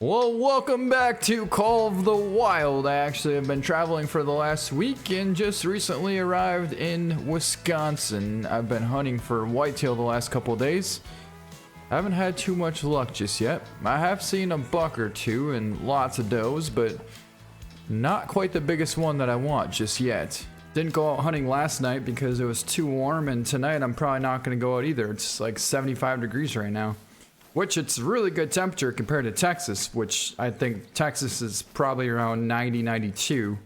Well, welcome back to Call of the Wild. I actually have been traveling for the last week and just recently arrived in Wisconsin. I've been hunting for whitetail the last couple days. I haven't had too much luck just yet. I have seen a buck or two and lots of does, but not quite the biggest one that I want just yet. Didn't go out hunting last night because it was too warm, and tonight I'm probably not going to go out either. It's like 75 degrees right now. Which it's really good temperature compared to Texas, which I think Texas is probably around 90, 92.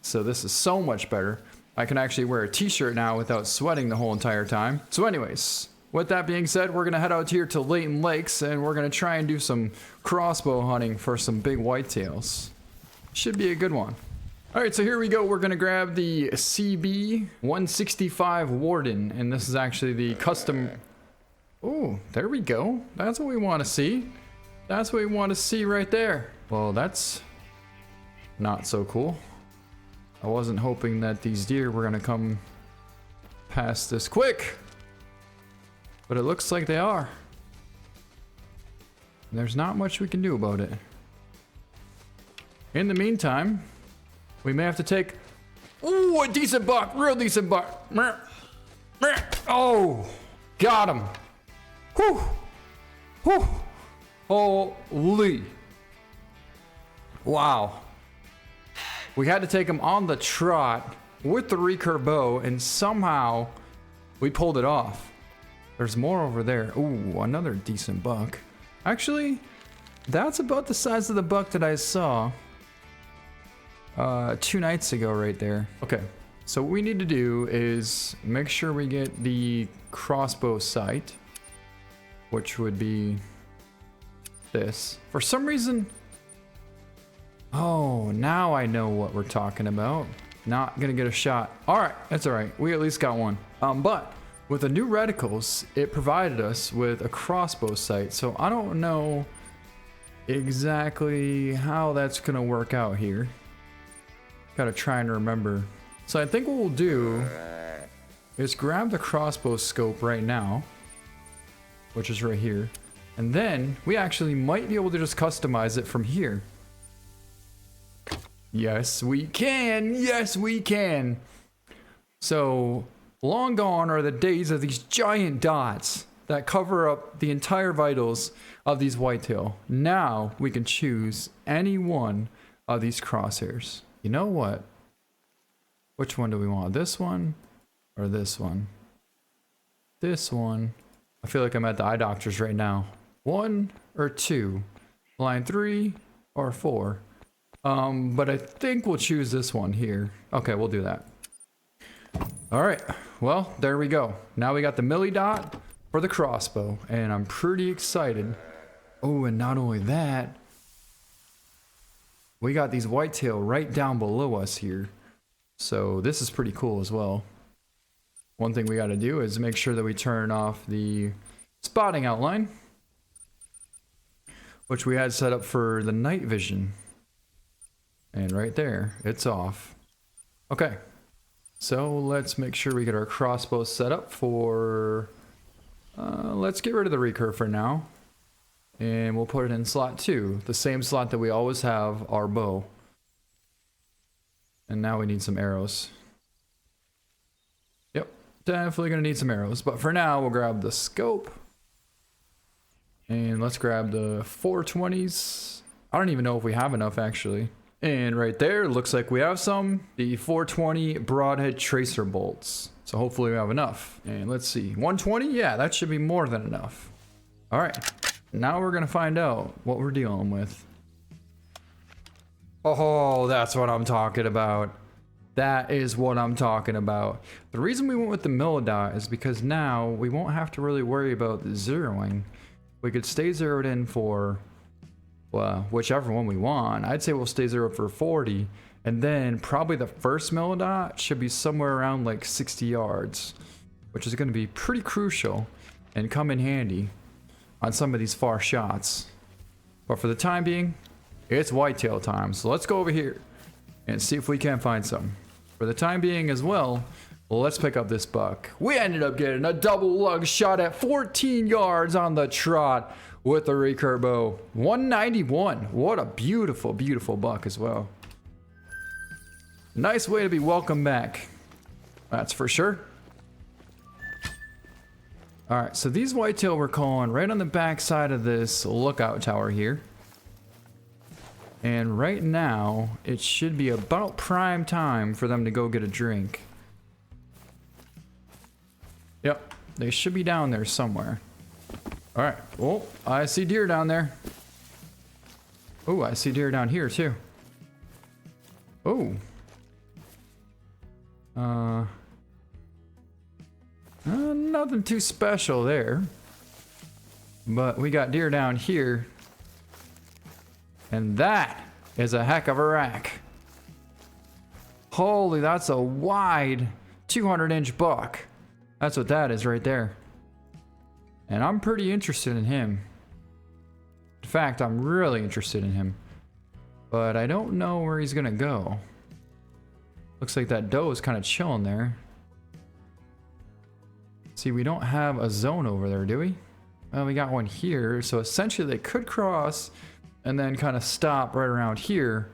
So this is so much better. I can actually wear a t-shirt now without sweating the whole entire time. So anyways, with that being said, we're gonna head out here to Layton Lakes and we're gonna try and do some crossbow hunting for some big whitetails. Should be a good one. All right, so here we go. We're gonna grab the CB 165 Warden, and this is actually the custom. Oh, there we go. That's what we want to see. That's what we want to see right there. Well, that's not so cool. I wasn't hoping that these deer were going to come past this quick. But it looks like they are. And there's not much we can do about it. In the meantime, we may have to take... Ooh, a decent buck. Real decent buck. Oh, got him. Whew. Whew. Holy. Wow. We had to take him on the trot with the recurve bow, and somehow we pulled it off. There's more over there. Ooh, another decent buck. Actually, that's about the size of the buck that I saw 2 nights ago right there. Okay, so what we need to do is make sure we get the crossbow sight, which would be this. For some reason, oh, now I know what we're talking about. Not gonna get a shot. All right, that's all right. We at least got one. But with the new reticles, it provided us with a crossbow sight. So I don't know exactly how that's gonna work out here. Gotta try and remember. So I think what we'll do is grab the crossbow scope right now, which is right here. And then we actually might be able to just customize it from here. Yes, we can. Yes, we can. So long gone are the days of these giant dots that cover up the entire vitals of these whitetail. Now we can choose any one of these crosshairs. You know what? Which one do we want? This one or this one? This one. I feel like I'm at the eye doctors right now. 1 or 2, line 3 or 4. But I think we'll choose this one here. Okay, we'll do that. All right, well, there we go. Now we got the milli dot for the crossbow, and I'm pretty excited. Oh, and not only that, we got these whitetail right down below us here. So this is pretty cool as well. One thing we got to do is make sure that we turn off the spotting outline, which we had set up for the night vision. And right there, it's off. Okay, so let's make sure we get our crossbow set up for... let's get rid of the recurve for now. And we'll put it in slot 2, the same slot that we always have our bow. And now we need some arrows. Yep. Definitely gonna need some arrows, but for now we'll grab the scope and let's grab the 420s. I don't even know if we have enough actually. And right there, looks like we have some. The 420 broadhead tracer bolts. So hopefully we have enough. And let's see, 120? Yeah, that should be more than enough. All right, now we're gonna find out what we're dealing with. Oh, that's what I'm talking about. That is what I'm talking about. The reason we went with the millidot is because now we won't have to really worry about the zeroing. We could stay zeroed in for, well, whichever one we want. I'd say we'll stay zeroed for 40, and then probably the first millidot should be somewhere around like 60 yards, which is going to be pretty crucial and come in handy on some of these far shots. But for the time being, it's whitetail time. So let's go over here and see if we can find some. For the time being as well, let's pick up this buck. We ended up getting a double lug shot at 14 yards on the trot with the recurve bow. 191. What a beautiful, beautiful buck as well. Nice way to be welcome back. That's for sure. Alright, so these whitetail we're calling right on the back side of this lookout tower here. And right now, it should be about prime time for them to go get a drink. Yep, they should be down there somewhere. Alright, oh, I see deer down there. Oh, I see deer down here too. Oh. Nothing too special there. But we got deer down here. And that is a heck of a rack. Holy, that's a wide 200-inch buck. That's what that is right there. And I'm pretty interested in him. In fact, I'm really interested in him. But I don't know where he's gonna go. Looks like that doe is kind of chilling there. See, we don't have a zone over there, do we? Well, we got one here, so essentially they could cross and then kind of stop right around here,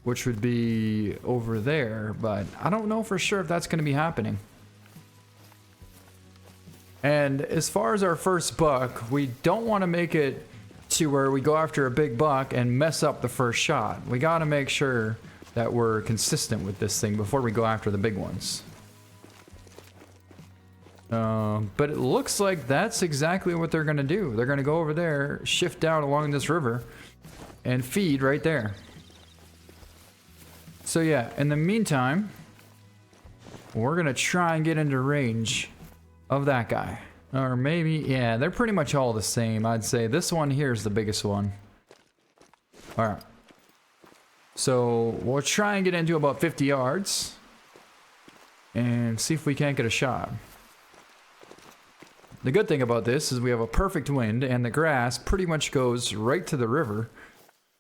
which would be over there, but I don't know for sure if that's going to be happening. And as far as our first buck, we don't want to make it to where we go after a big buck and mess up the first shot. We got to make sure that we're consistent with this thing before we go after the big ones. But it looks like that's exactly what they're going to do. They're going to go over there, shift down along this river, and feed right there. So yeah, in the meantime, we're going to try and get into range of that guy. Or maybe, yeah, they're pretty much all the same. I'd say this one here is the biggest one. Alright. So we'll try and get into about 50 yards and see if we can't get a shot. The good thing about this is we have a perfect wind and the grass pretty much goes right to the river.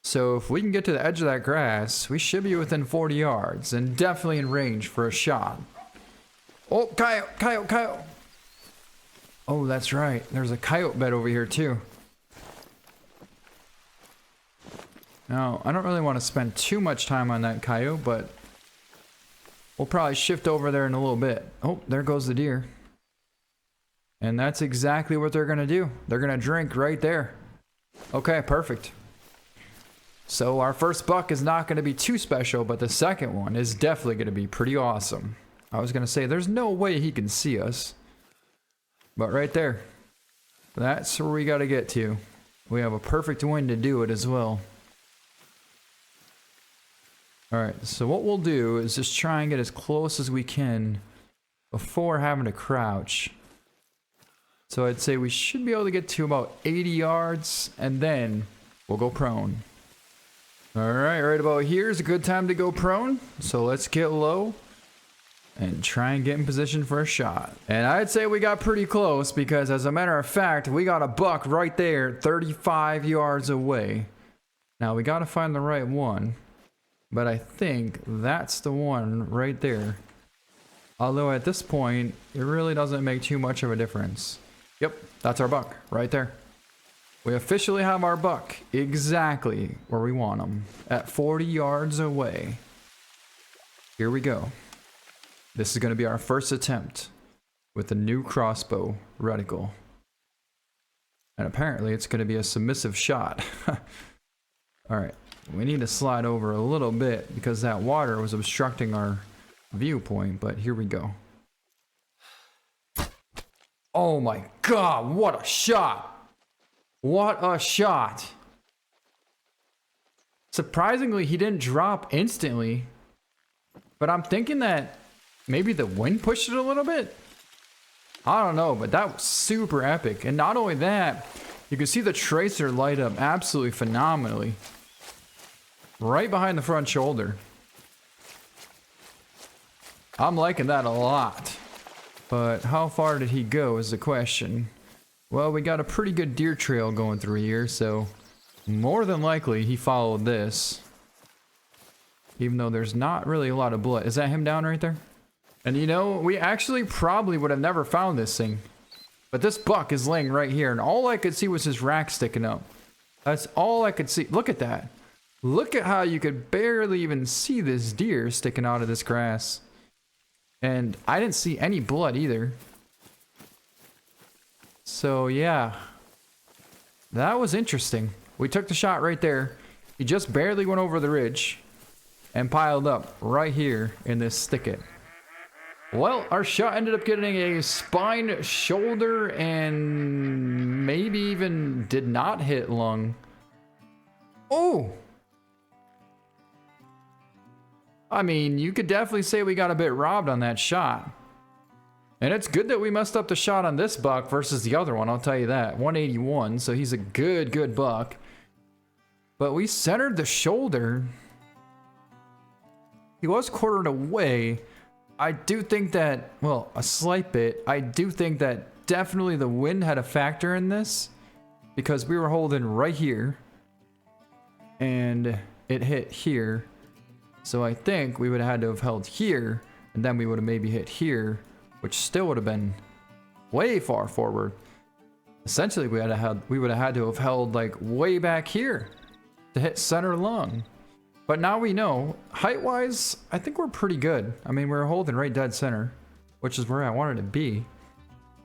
So if we can get to the edge of that grass, we should be within 40 yards and definitely in range for a shot. Oh, coyote. Oh, that's right. There's a coyote bed over here too. Now, I don't really want to spend too much time on that coyote, but we'll probably shift over there in a little bit. Oh, there goes the deer. And that's exactly what they're going to do. They're going to drink right there. Okay, perfect. So our first buck is not going to be too special, but the second one is definitely going to be pretty awesome. I was going to say, there's no way he can see us. But right there. That's where we got to get to. We have a perfect wind to do it as well. Alright, so what we'll do is just try and get as close as we can before having to crouch. So I'd say we should be able to get to about 80 yards and then we'll go prone. Alright, right about here is a good time to go prone. So let's get low and try and get in position for a shot. And I'd say we got pretty close because as a matter of fact, we got a buck right there 35 yards away. Now we got to find the right one. But I think that's the one right there. Although at this point, it really doesn't make too much of a difference. Yep, that's our buck right there. We officially have our buck exactly where we want him, at 40 yards away. Here we go. This is going to be our first attempt with the new crossbow reticle. And apparently it's going to be a submissive shot. Alright, we need to slide over a little bit because that water was obstructing our viewpoint, but here we go. Oh my god, what a shot! What a shot! Surprisingly, he didn't drop instantly, but I'm thinking that maybe the wind pushed it a little bit? I don't know, but that was super epic. And not only that, you can see the tracer light up absolutely phenomenally. Right behind the front shoulder. I'm liking that a lot. But how far did he go is the question. Well, we got a pretty good deer trail going through here, so more than likely he followed this. Even though there's not really a lot of blood. Is that him down right there? And you know, we actually probably would have never found this thing. But this buck is laying right here, and all I could see was his rack sticking up. That's all I could see. Look at that. Look at how you could barely even see this deer sticking out of this grass. And I didn't see any blood either. So yeah, that was interesting. We took the shot right there. He just barely went over the ridge and piled up right here in this thicket. Well, our shot ended up getting a spine, shoulder, and maybe even did not hit lung. Oh! I mean, you could definitely say we got a bit robbed on that shot. And it's good that we messed up the shot on this buck versus the other one, I'll tell you that. 181, so he's a good buck. But we centered the shoulder. He was quartered away. I do think that, well, a slight bit. I do think that definitely the wind had a factor in this. Because we were holding right here. And it hit here. So I think we would have had to have held here. And then we would have maybe hit here. Which still would have been way far forward. Essentially, we would have had to have held like way back here to hit center lung. But now we know, height-wise, I think we're pretty good. I mean, we're holding right dead center, which is where I wanted to be.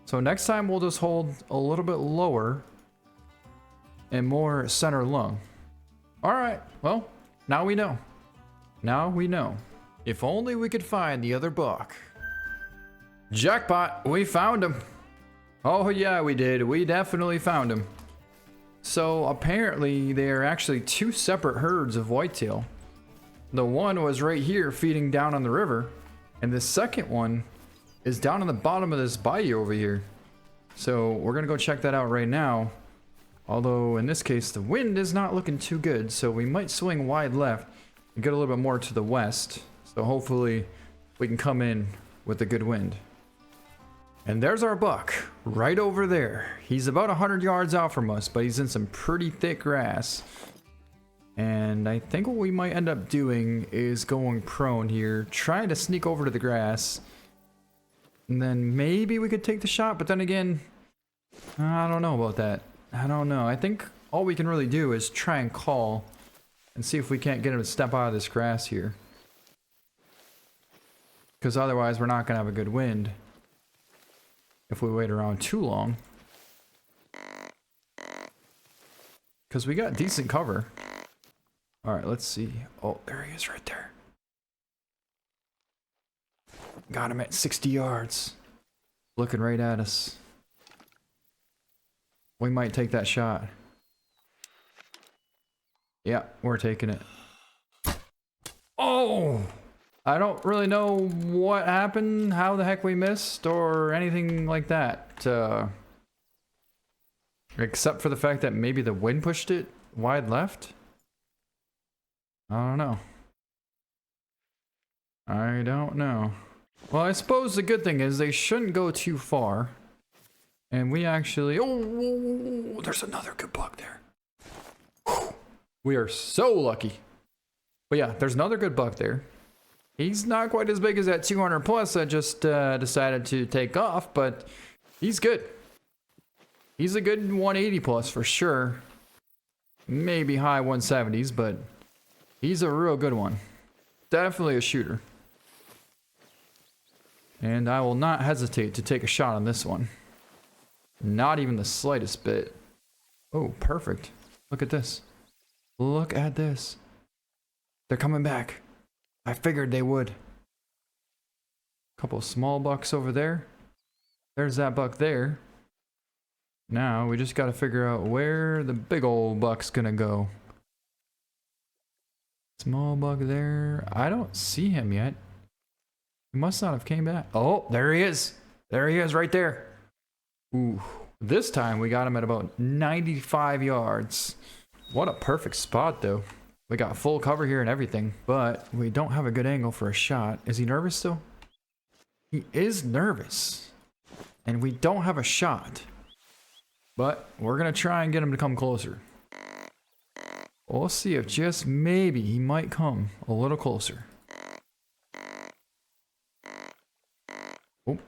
So next time we'll just hold a little bit lower and more center lung. All right, well, now we know. Now we know. If only we could find the other buck. Jackpot, we found him. Oh yeah, we did. We definitely found him. So apparently there are actually two separate herds of whitetail. The one was right here feeding down on the river, and the second one is down on the bottom of this bayou over here. So we're gonna go check that out right now. Although in this case the wind is not looking too good, so we might swing wide left and get a little bit more to the west. So hopefully we can come in with a good wind. And there's our buck, right over there. He's about 100 yards out from us, but he's in some pretty thick grass. And I think what we might end up doing is going prone here, trying to sneak over to the grass. And then maybe we could take the shot, but then again, I don't know about that. I don't know. I think all we can really do is try and call and see if we can't get him to step out of this grass here. Because otherwise we're not going to have a good wind if we wait around too long. Because we got decent cover. Alright, let's see. Oh, there he is right there. Got him at 60 yards. Looking right at us. We might take that shot. Yeah, we're taking it. Oh! I don't really know what happened, how the heck we missed, or anything like that. Except for the fact that maybe the wind pushed it wide left. I don't know. I don't know. Well, I suppose the good thing is they shouldn't go too far. And we actually... Oh, there's another good buck there. Whew. We are so lucky. But yeah, there's another good buck there. He's not quite as big as that 200 plus I just decided to take off, but he's good. He's a good 180 plus for sure. Maybe high 170s, but he's a real good one. Definitely a shooter. And I will not hesitate to take a shot on this one. Not even the slightest bit. Oh, perfect. Look at this. Look at this. They're coming back. I figured they would. Couple small bucks over there. There's that buck there. Now we just gotta figure out where the big old buck's gonna go. Small buck there. I don't see him yet. He must not have came back. Oh, there he is. There he is right there. Ooh. This time we got him at about 95 yards. What a perfect spot though. We got full cover here and everything, but we don't have a good angle for a shot. Is he nervous still? He is nervous. And we don't have a shot. But we're gonna try and get him to come closer. We'll see if just maybe he might come a little closer. Oh,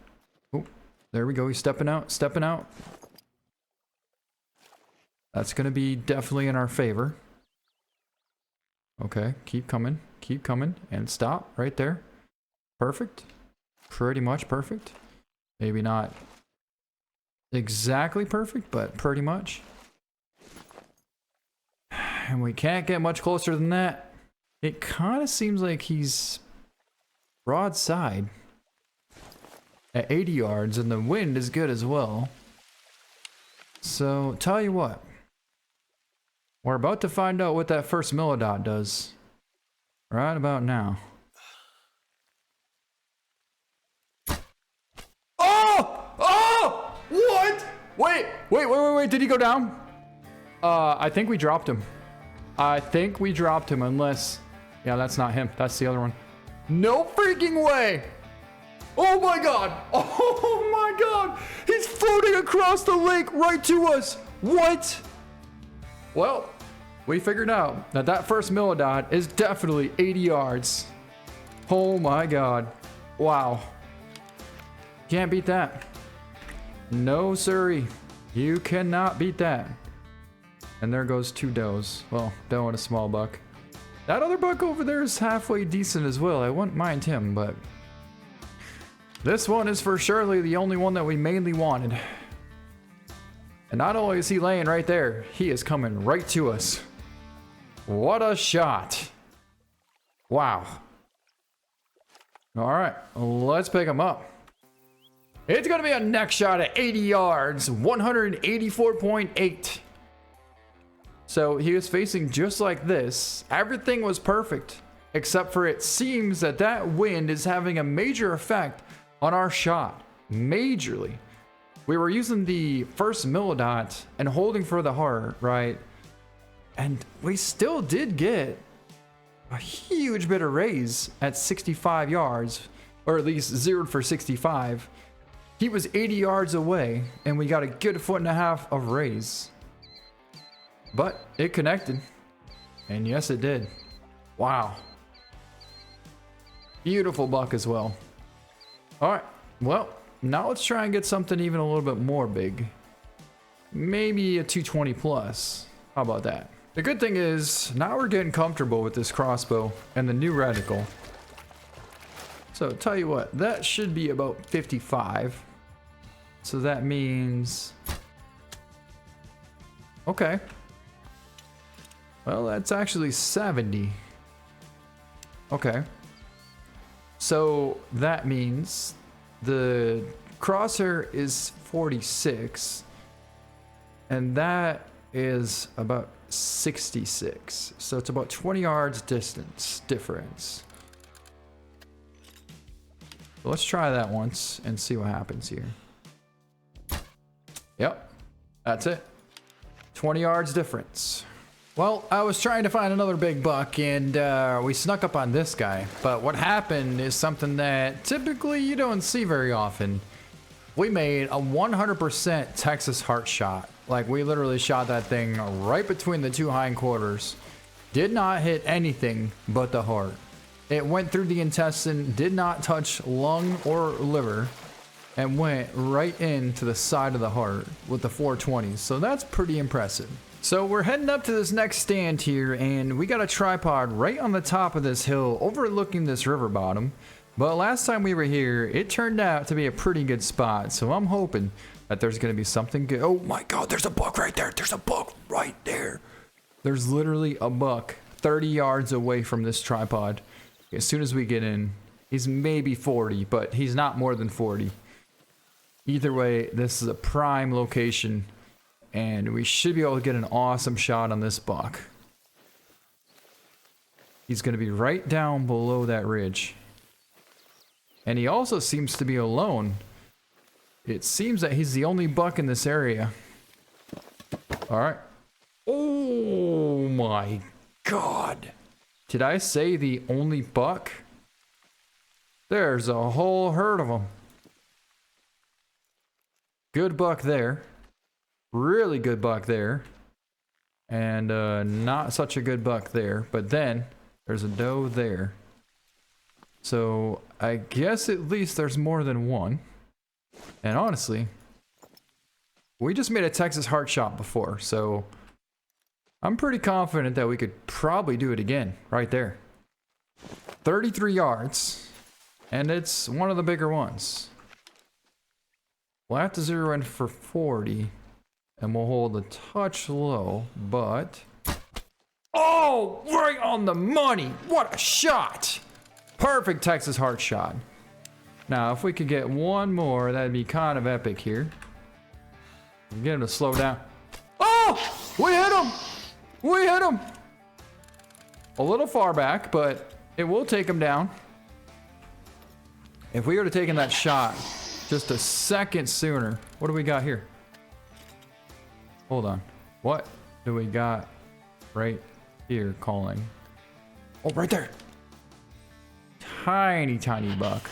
oh, There we go. He's stepping out, stepping out. That's going to be definitely in our favor. Okay, keep coming, and stop right there. Perfect. Pretty much perfect. Maybe not exactly perfect, but pretty much. And we can't get much closer than that. It kind of seems like he's broadside at 80 yards, and the wind is good as well. So, tell you what. We're about to find out what that first millidot does. Right about now. Oh! Oh! What? Wait. Did he go down? I think we dropped him. Unless... Yeah, that's not him. That's the other one. No freaking way! Oh my god! Oh my god! He's floating across the lake right to us! What? Well, we figured out that that first millidot is definitely 80 yards. Oh my god. Wow. Can't beat that. No siree. You cannot beat that. And there goes 2 does. Well, doe and a small buck. That other buck over there is halfway decent as well. I wouldn't mind him, but... this one is for surely the only one that we mainly wanted. And not only is he laying right there, he is coming right to us. What a shot. Wow. All right, let's pick him up. It's gonna be a neck shot at 80 yards, 184.8. So he was facing just like this. Everything was perfect, except for it seems that that wind is having a major effect on our shot. Majorly. We were using the first millidot and holding for the heart, right? And we still did get a huge bit of raise at 65 yards, or at least zeroed for 65. He was 80 yards away, and we got a good 1.5 foot of raise. But it connected, and yes, it did. Wow. Beautiful buck as well. All right, well, now let's try and get something even a little bit more big. Maybe a 220 plus. How about that? The good thing is, now we're getting comfortable with this crossbow and the new reticle. So, tell you what, that should be about 55. So that means... okay. Well, that's actually 70. Okay. So, that means... the crosshair is 46, and that is about 66. So it's about 20 yards difference. So let's try that once and see what happens here. Yep, that's it. 20 yards difference. Well, I was trying to find another big buck, and we snuck up on this guy. But what happened is something that typically you don't see very often. We made a 100% Texas heart shot. Like, we literally shot that thing right between the 2 hindquarters. Did not hit anything but the heart. It went through the intestine, did not touch lung or liver, and went right into the side of the heart with the 420. So that's pretty impressive. So we're heading up to this next stand here, and we got a tripod right on the top of this hill overlooking this river bottom. But last time we were here, it turned out to be a pretty good spot, so I'm hoping that there's going to be something good. Oh my god, there's a buck right there. There's a buck right there. There's literally a buck 30 yards away from this tripod. As soon as we get in, he's maybe 40, but he's not more than 40. Either way, this is a prime location. And we should be able to get an awesome shot on this buck. He's going to be right down below that ridge. And he also seems to be alone. It seems that he's the only buck in this area. Alright. Oh my god. Did I say the only buck? There's a whole herd of them. Good buck there. Really good buck there. And not such a good buck there. But then there's a doe there. So I guess at least there's more than one. And honestly, we just made a Texas heart shot before, so I'm pretty confident that we could probably do it again right there. 33 yards, and it's one of the bigger ones. We'll have to zero in for 40, and we'll hold a touch low, but... Oh, right on the money! What a shot! Perfect Texas heart shot. Now, if we could get one more, that'd be kind of epic here. Get him to slow down. Oh! We hit him! We hit him! A little far back, but it will take him down. If we would have taken that shot just a second sooner. What do we got here? Hold on. What do we got right here calling? Oh, right there. Tiny, tiny buck.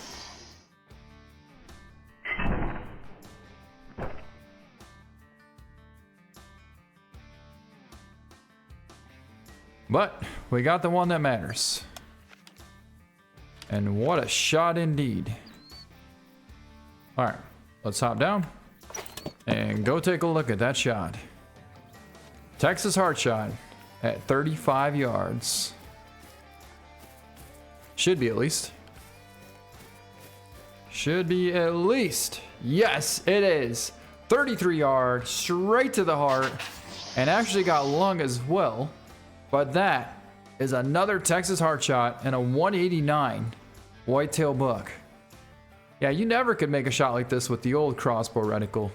But we got the one that matters. And what a shot indeed. All right, let's hop down and go take a look at that shot. Texas heart shot at 35 yards. Should be at least. Should be at least. Yes, it is. 33 yards, straight to the heart, and actually got lung as well. But that is another Texas heart shot and a 189 whitetail buck. Yeah, you never could make a shot like this with the old crossbow reticle.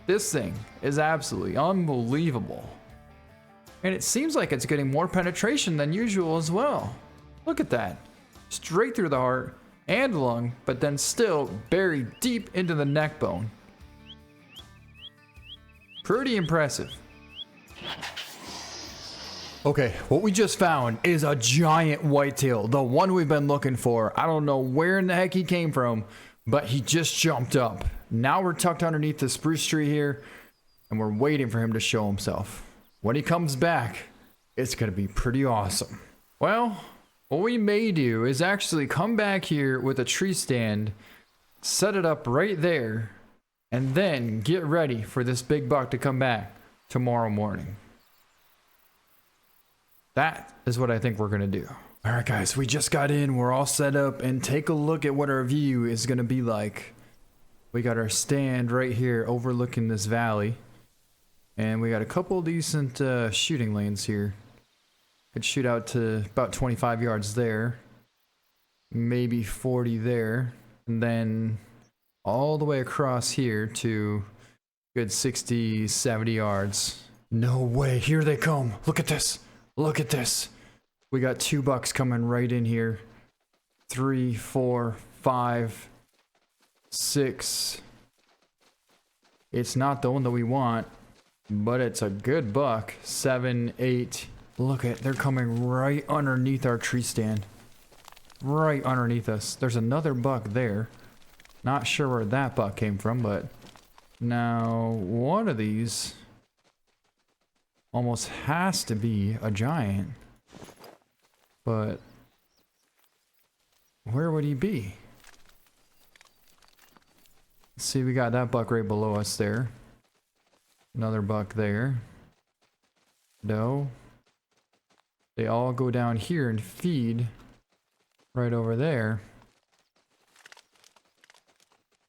This thing is absolutely unbelievable. And it seems like it's getting more penetration than usual as well. Look at that. Straight through the heart and lung, but then still buried deep into the neck bone. Pretty impressive. Okay, what we just found is a giant whitetail, the one we've been looking for. I don't know where in the heck he came from, but he just jumped up. Now we're tucked underneath the spruce tree here, and we're waiting for him to show himself. When he comes back, it's gonna be pretty awesome. Well, what we may do is actually come back here with a tree stand, set it up right there, and then get ready for this big buck to come back tomorrow morning. That is what I think we're gonna do. All right, guys, we just got in. We're all set up, and take a look at what our view is gonna be like. We got our stand right here overlooking this valley, and we got a couple decent shooting lanes here. Could shoot out to about 25 yards there, maybe 40 there, and then all the way across here to good 60, 70 yards. No way, here they come. Look at this. Look at this. We got 2 bucks coming right in here. 3, 4, 5, 6. It's not the one that we want, but it's a good buck. 7, 8. Look at, they're coming right underneath our tree stand. Right underneath us. There's another buck there. Not sure where that buck came from, but now one of these almost has to be a giant. But where would he be? Let's see, we got that buck right below us there. Another buck there. No. They all go down here and feed right over there.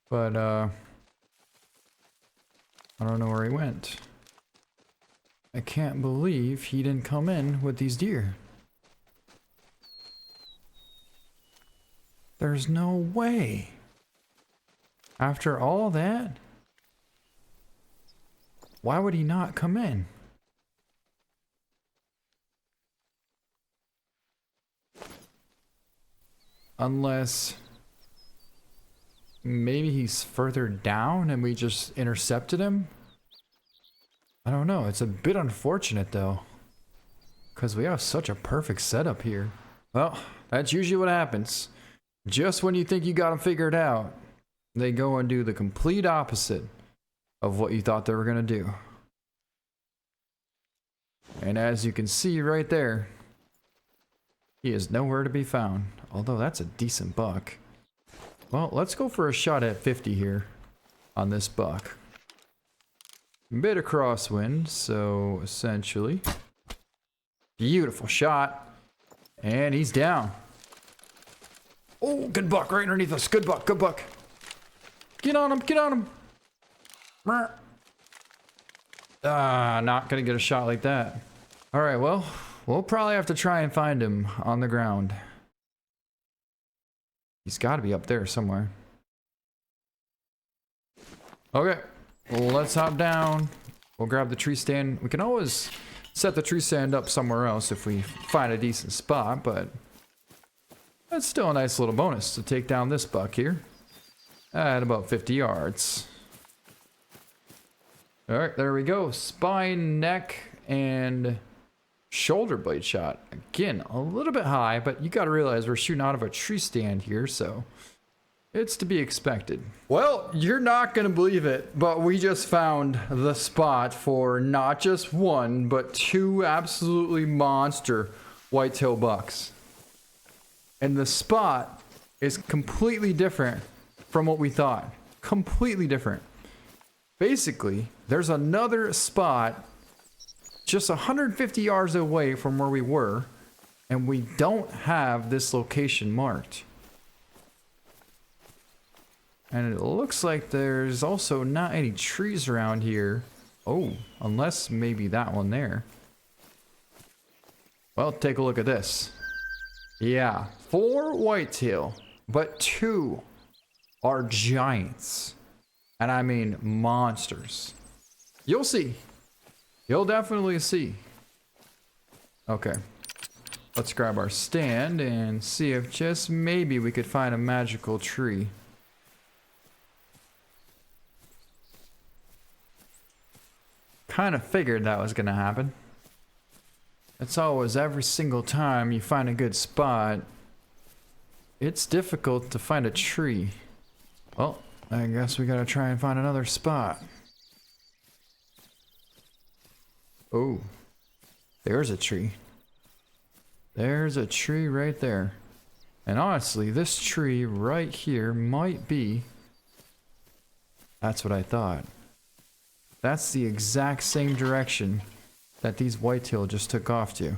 But I don't know where he went. I can't believe he didn't come in with these deer. There's no way. After all that, why would he not come in? Unless maybe he's further down and we just intercepted him? I don't know. It's a bit unfortunate though, because we have such a perfect setup here. Well, that's usually what happens. Just when you think you got them figured out, they go and do the complete opposite of what you thought they were going to do. And as you can see right there, he is nowhere to be found. Although that's a decent buck. Well, let's go for a shot at 50 here. on this buck. Bit of crosswind, so essentially. Beautiful shot. And he's down. Oh, good buck right underneath us. Good buck, good buck. Get on him, get on him. Not gonna get a shot like that. All right, well, we'll probably have to try and find him on the ground. He's got to be up there somewhere. Okay, well, let's hop down. We'll grab the tree stand. We can always set the tree stand up somewhere else if we find a decent spot, but that's still a nice little bonus to take down this buck here at about 50 yards. All right, there we go. Spine, neck, and shoulder blade shot. Again, a little bit high, but you got to realize we're shooting out of a tree stand here, so it's to be expected. Well, you're not going to believe it, but we just found the spot for not just one, but two absolutely monster whitetail bucks. And the spot is completely different from what we thought. Completely different. Basically, there's another spot just 150 yards away from where we were, and we don't have this location marked. And it looks like there's also not any trees around here. Oh, unless maybe that one there. Well, take a look at this. Yeah, 4 whitetail, but 2 are giants. And I mean monsters. You'll see. You'll definitely see. Okay. Let's grab our stand and see if just maybe we could find a magical tree. Kind of figured that was gonna happen. It's always every single time you find a good spot, it's difficult to find a tree. Well, I guess we gotta try and find another spot. Oh, there's a tree. There's a tree right there. And honestly, this tree right here might be... That's what I thought. That's the exact same direction that these whitetail just took off to.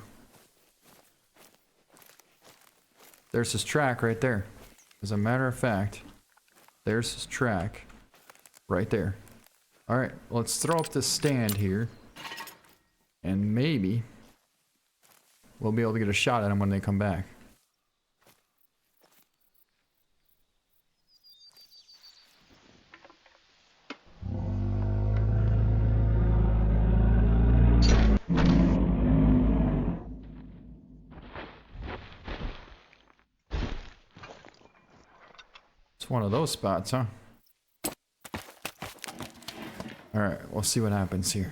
There's his track right there. As a matter of fact, there's his track right there. All right, let's throw up this stand here. And maybe we'll be able to get a shot at them when they come back. It's one of those spots, huh? All right, we'll see what happens here.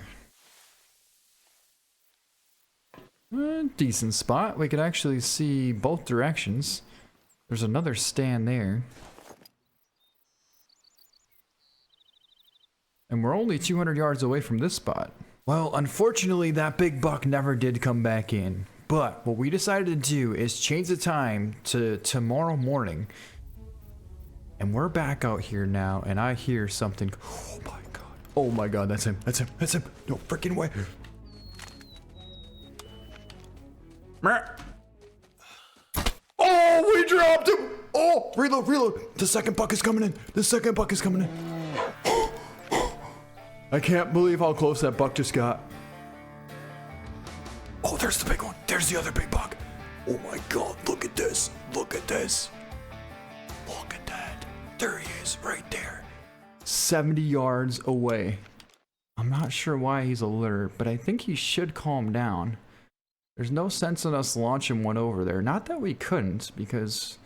Decent spot. We could actually see both directions. There's another stand there. And we're only 200 yards away from this spot. Well, unfortunately, that big buck never did come back in. But what we decided to do is change the time to tomorrow morning. And we're back out here now, and I hear something. Oh my god. Oh my god, that's him. That's him. That's him. No freaking way. Oh, we dropped him. Oh, reload, reload. The second buck is coming in. The second buck is coming in. I can't believe how close that buck just got. Oh, there's the big one. There's the other big buck. Oh my god, look at this. Look at this. Look at that. There he is, right there. 70 yards away. I'm not sure why he's alert, but I think he should calm down. There's no sense in us launching one over there. Not that we couldn't, because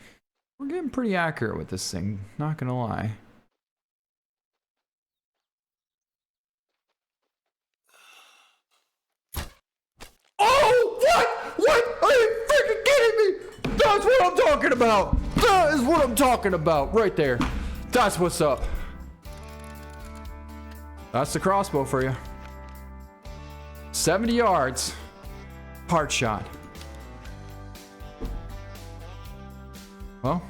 we're getting pretty accurate with this thing. Not gonna lie. Oh, what? What? Are you freaking kidding me? That's what I'm talking about. That is what I'm talking about right there. That's what's up. That's the crossbow for you. 70 yards. Hard shot. Well,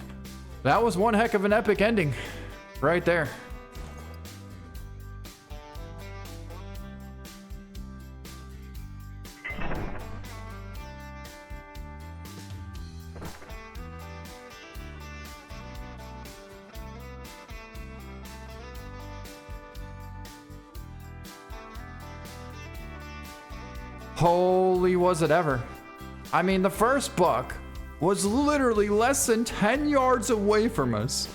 that was one heck of an epic ending right there. Holy was it ever. I mean, the first buck was literally less than 10 yards away from us.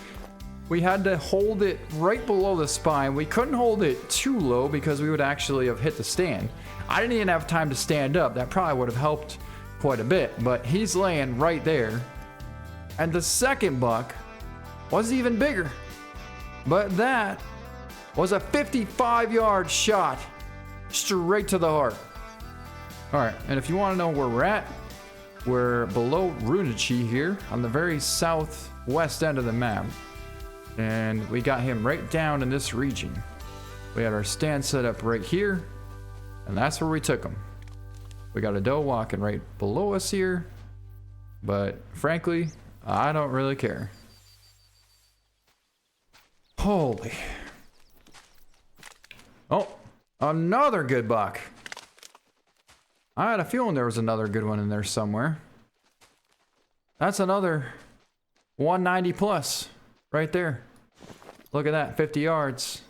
We had to hold it right below the spine. We couldn't hold it too low because we would actually have hit the stand. I didn't even have time to stand up. That probably would have helped quite a bit, but he's laying right there. And the second buck was even bigger, but that was a 55-yard shot straight to the heart. All right, and if you want to know where we're below Runichi here on the very southwest end of the map. And we got him right down in this region. We had our stand set up right here, and that's where we took him. We got a doe walking right below us here, but frankly, I don't really care. Holy. Oh, another good buck. I had a feeling there was another good one in there somewhere. That's another 190 plus right there. Look at that, 50 yards.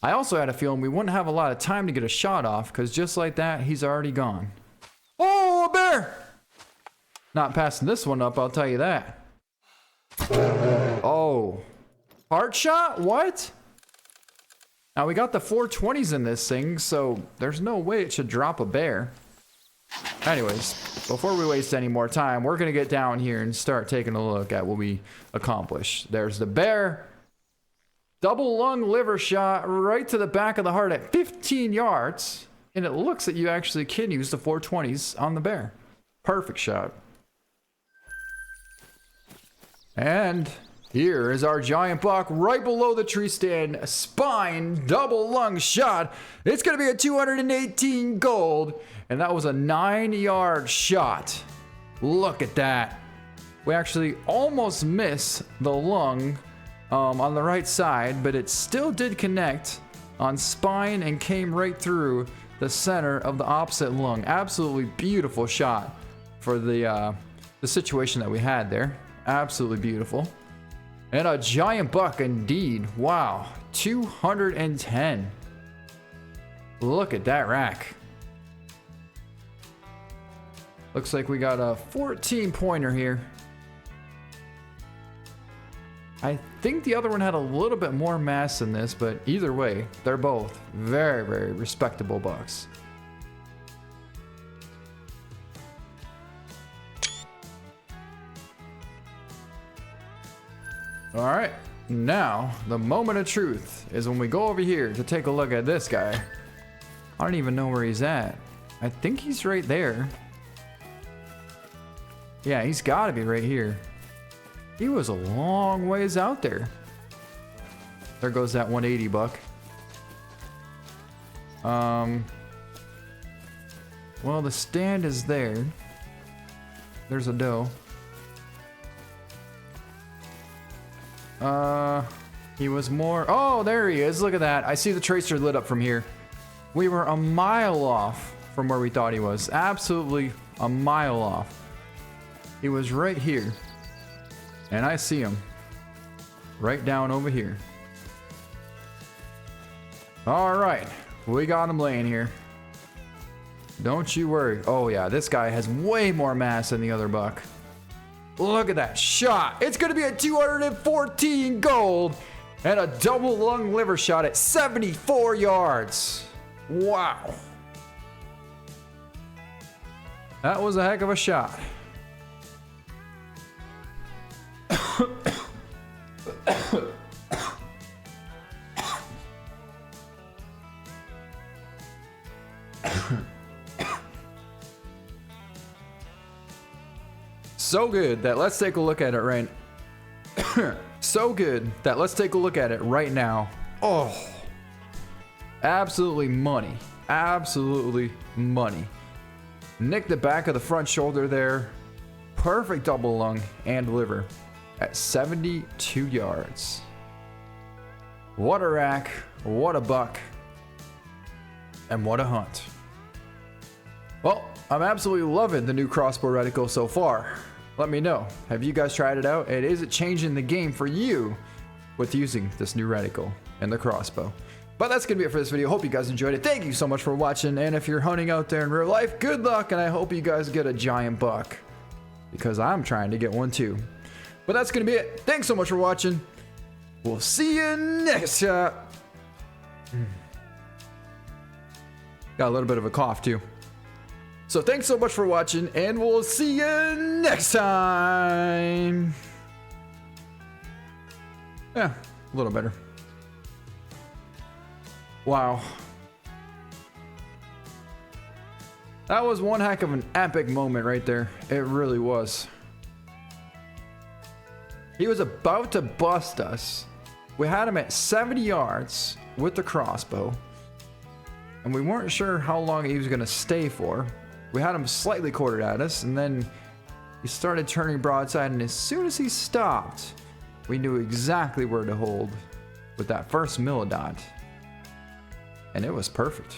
I also had a feeling we wouldn't have a lot of time to get a shot off, because just like that, he's already gone. Oh, a bear! Not passing this one up, I'll tell you that. Oh. Heart shot? What? Now we got the 420s in this thing, so there's no way it should drop a bear. Anyways, before we waste any more time, we're going to get down here and start taking a look at what we accomplished. There's the bear. Double lung liver shot right to the back of the heart at 15 yards. And it looks that you actually can use the 420s on the bear. Perfect shot. And here is our giant buck right below the tree stand. Spine double lung shot. It's going to be a 218 gold. And that was a 9-yard shot. Look at that. We actually almost missed the lung on the right side, but it still did connect on spine and came right through the center of the opposite lung. Absolutely beautiful shot for the situation that we had there. Absolutely beautiful. And a giant buck indeed. Wow. 210. Look at that rack. Looks like we got a 14 pointer here. I think the other one had a little bit more mass than this, but either way, they're both very, very respectable bucks. All right, now the moment of truth is when we go over here to take a look at this guy. I don't even know where he's at. I think he's right there. Yeah, he's got to be right here. He was a long ways out there. There goes that 180 buck. Well, the stand is there. There's a doe. He was more... Oh, there he is. Look at that. I see the tracer lit up from here. We were a mile off from where we thought he was. Absolutely a mile off. He was right here. And I see him right down over here. All right, we got him laying here. Don't you worry. Oh yeah, this guy has way more mass than the other buck. Look at that shot. It's gonna be a 214 gold and a double lung liver shot at 74 yards. Wow. That was a heck of a shot. So good that let's take a look at it right so good that let's take a look at it right now. Oh, absolutely money. Absolutely money. Nick the back of the front shoulder there. Perfect double lung and liver at 72 yards. What a rack, what a buck, and what a hunt. Well, I'm absolutely loving the new crossbow reticle so far. Let me know, have you guys tried it out? And is it changing the game for you with using this new reticle and the crossbow? But that's gonna be it for this video. Hope you guys enjoyed it. Thank you so much for watching. And if you're hunting out there in real life, good luck, and I hope you guys get a giant buck, because I'm trying to get one too. But that's gonna be it. Thanks so much for watching. We'll see you next time. Got a little bit of a cough too. So thanks so much for watching, and we'll see you next time. Yeah, a little better. Wow. That was one heck of an epic moment right there. It really was. He was about to bust us. We had him at 70 yards with the crossbow, and we weren't sure how long he was going to stay for. We had him slightly quartered at us, and then he started turning broadside, and as soon as he stopped, we knew exactly where to hold with that first millidot. And it was perfect.